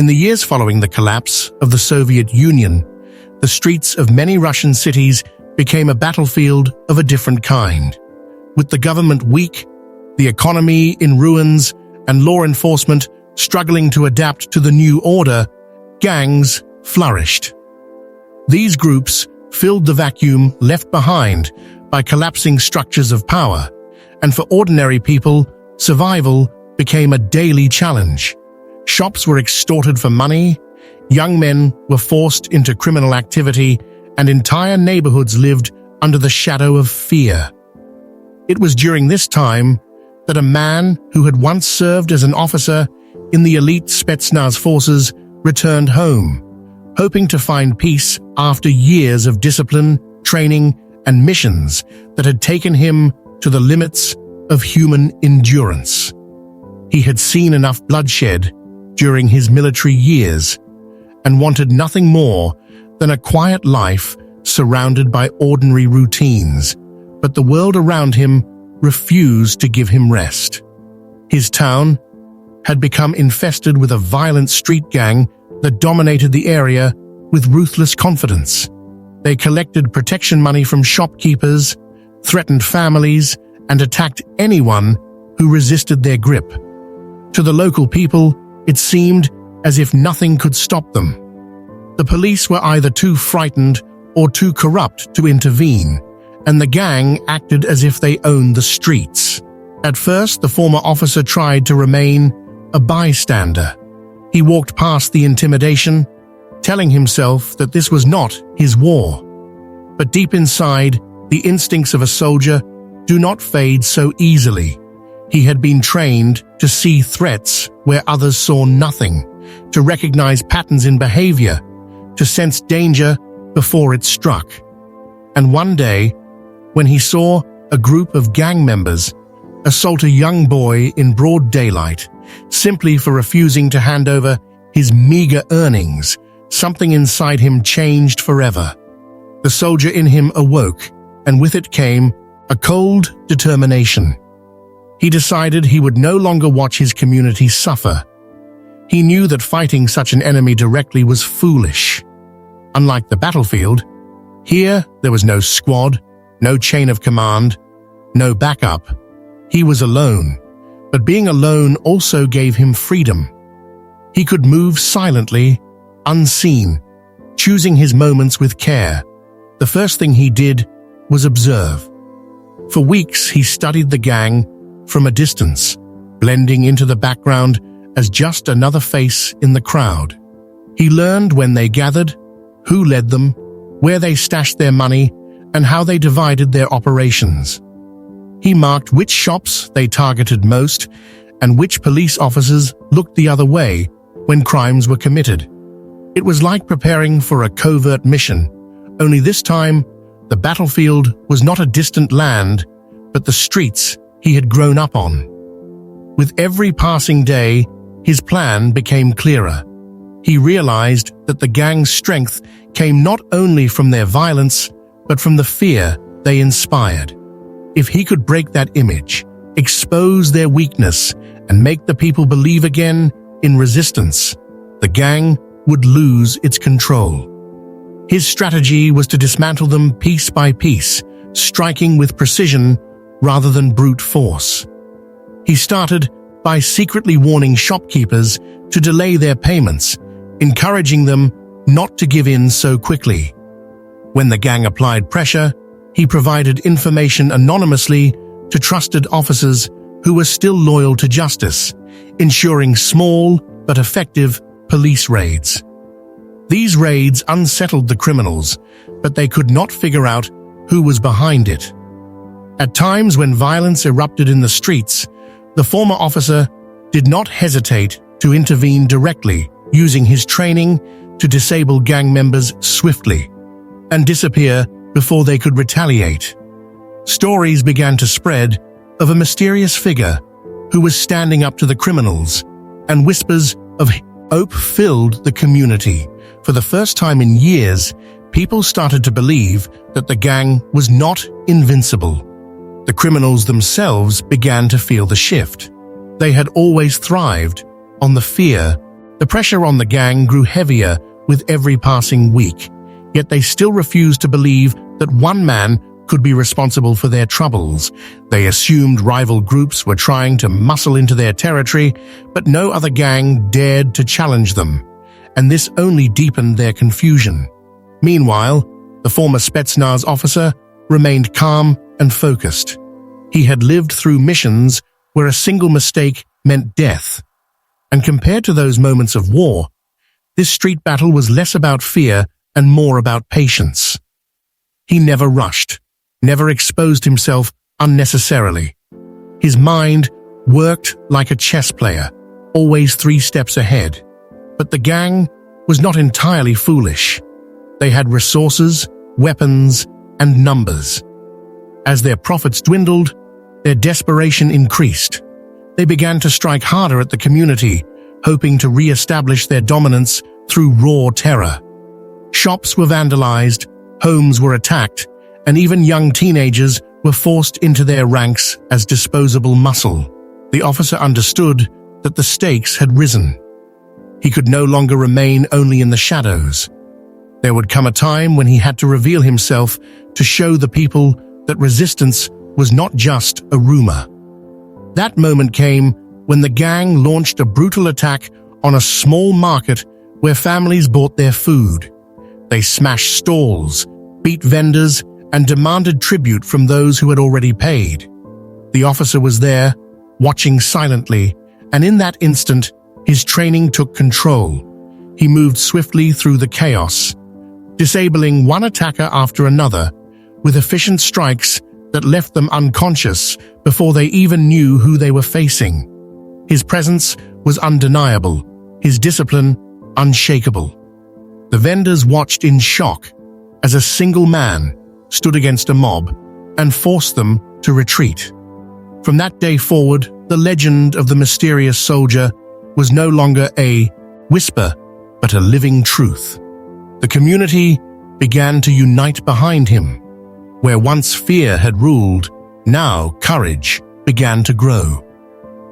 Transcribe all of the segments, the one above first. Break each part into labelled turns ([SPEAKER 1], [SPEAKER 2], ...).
[SPEAKER 1] In the years following the collapse of the Soviet Union, the streets of many Russian cities became a battlefield of a different kind. With the government weak, the economy in ruins, and law enforcement struggling to adapt to the new order, gangs flourished. These groups filled the vacuum left behind by collapsing structures of power, and for ordinary people, survival became a daily challenge. Shops were extorted for money, young men were forced into criminal activity, and entire neighborhoods lived under the shadow of fear. It was during this time that a man who had once served as an officer in the elite Spetsnaz forces returned home, hoping to find peace after years of discipline, training, and missions that had taken him to the limits of human endurance. He had seen enough bloodshed during his military years and wanted nothing more than a quiet life surrounded by ordinary routines, but the world around him refused to give him rest. His town had become infested with a violent street gang that dominated the area with ruthless confidence. They collected protection money from shopkeepers, threatened families, and attacked anyone who resisted their grip. To the local people, it seemed as if nothing could stop them. The police were either too frightened or too corrupt to intervene, and the gang acted as if they owned the streets. At first, the former officer tried to remain a bystander. He walked past the intimidation, telling himself that this was not his war. But deep inside, the instincts of a soldier do not fade so easily. He had been trained to see threats where others saw nothing, to recognize patterns in behavior, to sense danger before it struck. And one day, when he saw a group of gang members assault a young boy in broad daylight, simply for refusing to hand over his meager earnings, something inside him changed forever. The soldier in him awoke, and with it came a cold determination. He decided he would no longer watch his community suffer. He knew that fighting such an enemy directly was foolish. Unlike the battlefield, here there was no squad, no chain of command, no backup. He was alone, but being alone also gave him freedom. He could move silently, unseen, choosing his moments with care. The first thing he did was observe. For weeks he studied the gang from a distance, blending into the background as just another face in the crowd. He learned when they gathered, who led them, where they stashed their money, and how they divided their operations. He marked which shops they targeted most and which police officers looked the other way when crimes were committed. It was like preparing for a covert mission, only this time the battlefield was not a distant land, but the streets he had grown up on. With every passing day, his plan became clearer. He realized that the gang's strength came not only from their violence, but from the fear they inspired. If he could break that image, expose their weakness, and make the people believe again in resistance, the gang would lose its control. His strategy was to dismantle them piece by piece, striking with precision rather than brute force. He started by secretly warning shopkeepers to delay their payments, encouraging them not to give in so quickly. When the gang applied pressure, he provided information anonymously to trusted officers who were still loyal to justice, ensuring small but effective police raids. These raids unsettled the criminals, but they could not figure out who was behind it. At times when violence erupted in the streets, the former officer did not hesitate to intervene directly, using his training to disable gang members swiftly and disappear before they could retaliate. Stories began to spread of a mysterious figure who was standing up to the criminals, and whispers of hope filled the community. For the first time in years, people started to believe that the gang was not invincible. The criminals themselves began to feel the shift. They had always thrived on the fear The pressure on the gang grew heavier with every passing week, yet they still refused to believe that one man could be responsible for their troubles. They assumed rival groups were trying to muscle into their territory, but no other gang dared to challenge them, and this only deepened their confusion. Meanwhile, the former Spetsnaz officer remained calm and focused. He had lived through missions where a single mistake meant death, and compared to those moments of war, this street battle was less about fear and more about patience. He never rushed, never exposed himself unnecessarily. His mind worked like a chess player, always 3 steps ahead. But the gang was not entirely foolish. They had resources, weapons, and numbers. As their profits dwindled, their desperation increased. They began to strike harder at the community, hoping to re-establish their dominance through raw terror. Shops were vandalized, homes were attacked, and even young teenagers were forced into their ranks as disposable muscle. The officer understood that the stakes had risen. He could no longer remain only in the shadows. There would come a time when he had to reveal himself to show the people that resistance was not just a rumor. That moment came when the gang launched a brutal attack on a small market where families bought their food. They smashed stalls, beat vendors, and demanded tribute from those who had already paid. The officer was there, watching silently, and in that instant, his training took control. He moved swiftly through the chaos, disabling one attacker after another, with efficient strikes that left them unconscious before they even knew who they were facing. His presence was undeniable, his discipline unshakable. The vendors watched in shock as a single man stood against a mob and forced them to retreat. From that day forward, the legend of the mysterious soldier was no longer a whisper, but a living truth. The community began to unite behind him. Where once fear had ruled, now courage began to grow.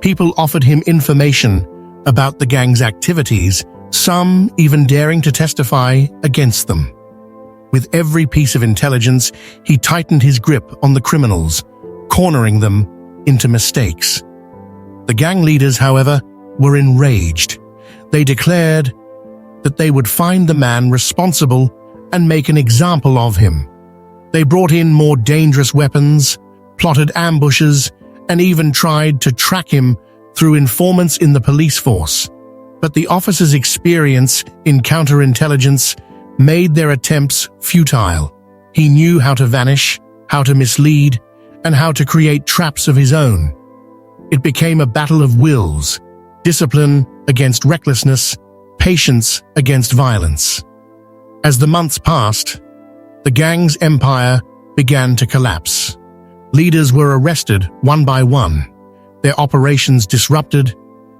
[SPEAKER 1] People offered him information about the gang's activities, some even daring to testify against them. With every piece of intelligence, he tightened his grip on the criminals, cornering them into mistakes. The gang leaders, however, were enraged. They declared that they would find the man responsible and make an example of him. They brought in more dangerous weapons, plotted ambushes, and even tried to track him through informants in the police force. But the officer's experience in counterintelligence made their attempts futile. He knew how to vanish, how to mislead, and how to create traps of his own. It became a battle of wills, discipline against recklessness, patience against violence. As the months passed, the gang's empire began to collapse. Leaders were arrested one by one, their operations disrupted,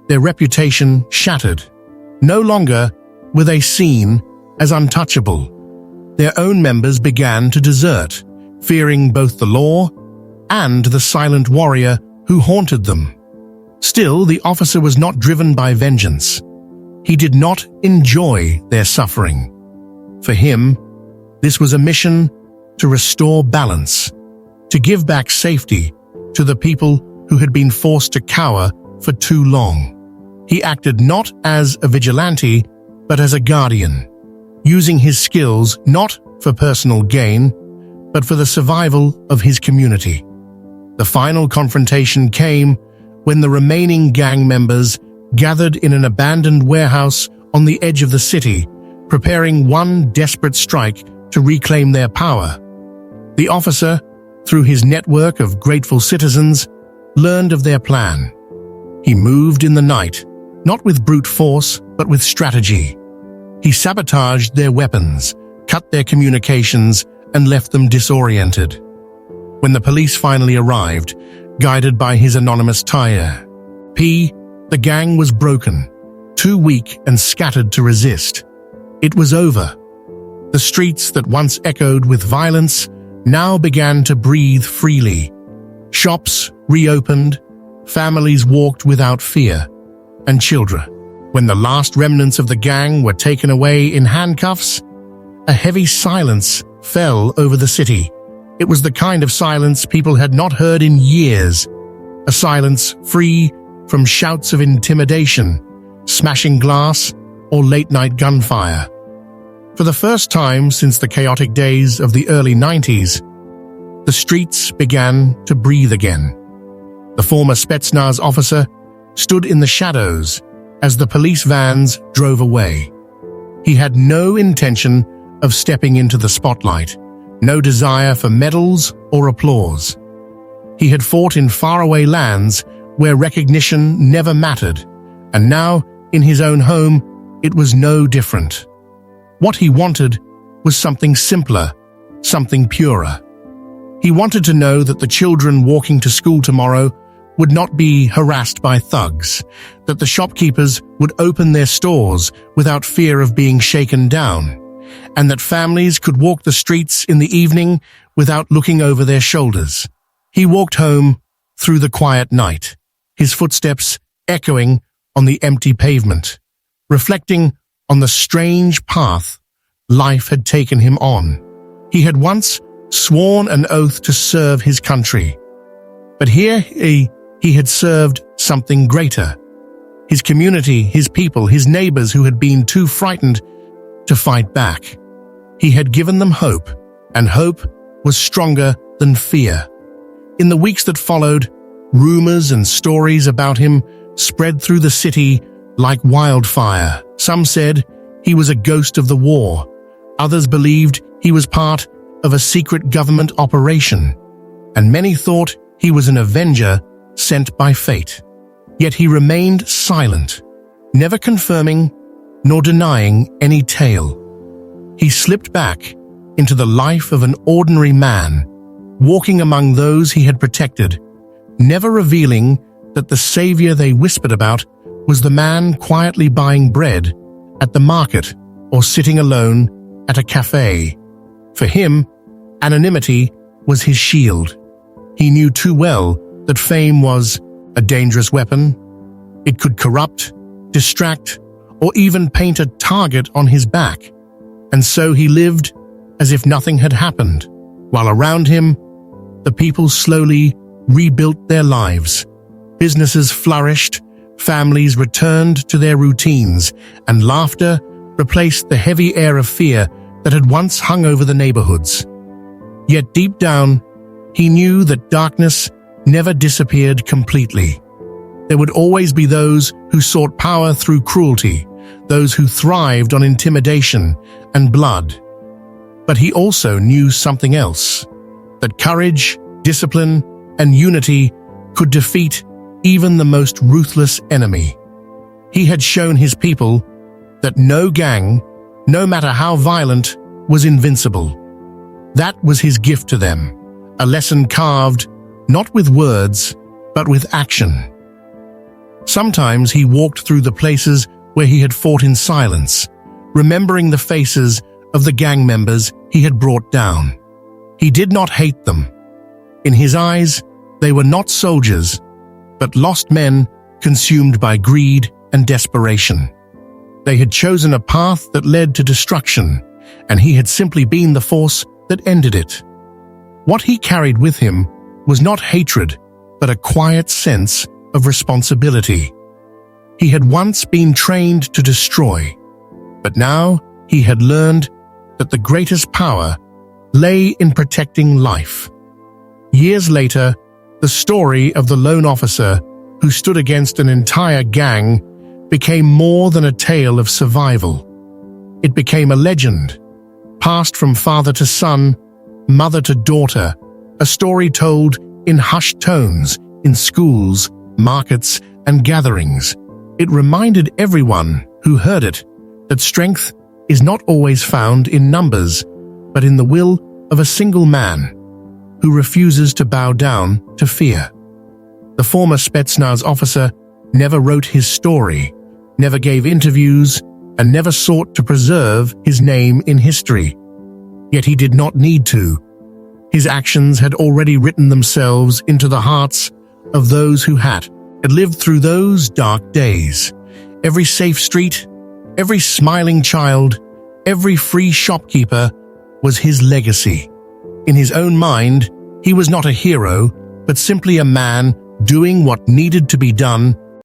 [SPEAKER 1] their reputation shattered. No longer were they seen as untouchable. Their own members began to desert, fearing both the law and the silent warrior who haunted them. Still, the officer was not driven by vengeance. He did not enjoy their suffering. For him, this was a mission to restore balance, to give back safety to the people who had been forced to cower for too long. He acted not as a vigilante, but as a guardian, using his skills not for personal gain, but for the survival of his community. The final confrontation came when the remaining gang members gathered in an abandoned warehouse on the edge of the city, preparing one desperate strike to reclaim their power. The officer, through his network of grateful citizens, learned of their plan. He moved in the night, not with brute force, but with strategy. He sabotaged their weapons, cut their communications, and left them disoriented. When the police finally arrived, guided by his anonymous tire, the gang was broken, too weak and scattered to resist. It was over. The streets that once echoed with violence now began to breathe freely. Shops reopened, families walked without fear, and children When the last remnants of the gang were taken away in handcuffs, a heavy silence fell over the city. It was the kind of silence people had not heard in years, a silence free from shouts of intimidation, smashing glass, or late-night gunfire. For the first time since the chaotic days of the early 90s, the streets began to breathe again. The former Spetsnaz officer stood in the shadows as the police vans drove away. He had no intention of stepping into the spotlight, no desire for medals or applause. He had fought in faraway lands where recognition never mattered, and now, in his own home, it was no different. What he wanted was something simpler, something purer. He wanted to know that the children walking to school tomorrow would not be harassed by thugs, that the shopkeepers would open their stores without fear of being shaken down, and that families could walk the streets in the evening without looking over their shoulders. He walked home through the quiet night, his footsteps echoing on the empty pavement, reflecting on the strange path life had taken him on. He had once sworn an oath to serve his country, but here he had served something greater. His community, his people, his neighbors who had been too frightened to fight back. He had given them hope, and hope was stronger than fear. In the weeks that followed, rumors and stories about him spread through the city like wildfire. Some said he was a ghost of the war. Others believed he was part of a secret government operation, and many thought he was an avenger sent by fate. Yet he remained silent, never confirming nor denying any tale. He slipped back into the life of an ordinary man, walking among those he had protected, never revealing that the savior they whispered about was the man quietly buying bread at the market or sitting alone at a cafe. For him, anonymity was his shield. He knew too well that fame was a dangerous weapon. It could corrupt, distract, or even paint a target on his back. And so he lived as if nothing had happened, while around him, the people slowly rebuilt their lives. Businesses flourished, families returned to their routines, and laughter replaced the heavy air of fear that had once hung over the neighborhoods. Yet deep down, he knew that darkness never disappeared completely. There would always be those who sought power through cruelty, those who thrived on intimidation and blood. But he also knew something else, that courage, discipline, and unity could defeat even the most ruthless enemy. He had shown his people that no gang, no matter how violent, was invincible. That was his gift to them, a lesson carved not with words, but with action. Sometimes he walked through the places where he had fought in silence, remembering the faces of the gang members he had brought down. He did not hate them. In his eyes, they were not soldiers, but lost men consumed by greed and desperation. They had chosen a path that led to destruction, and he had simply been the force that ended it. What he carried with him was not hatred, but a quiet sense of responsibility. He had once been trained to destroy, but now he had learned that the greatest power lay in protecting life. Years later, the story of the lone officer who stood against an entire gang became more than a tale of survival. It became a legend, passed from father to son, mother to daughter, a story told in hushed tones in schools, markets, and gatherings. It reminded everyone who heard it that strength is not always found in numbers, but in the will of a single man who refuses to bow down to fear. The former Spetsnaz officer never wrote his story, never gave interviews, and never sought to preserve his name in history. Yet he did not need to. His actions had already written themselves into the hearts of those who had lived through those dark days. Every safe street, every smiling child, every free shopkeeper was his legacy. In his own mind, he was not a hero, but simply a man doing what needed to be done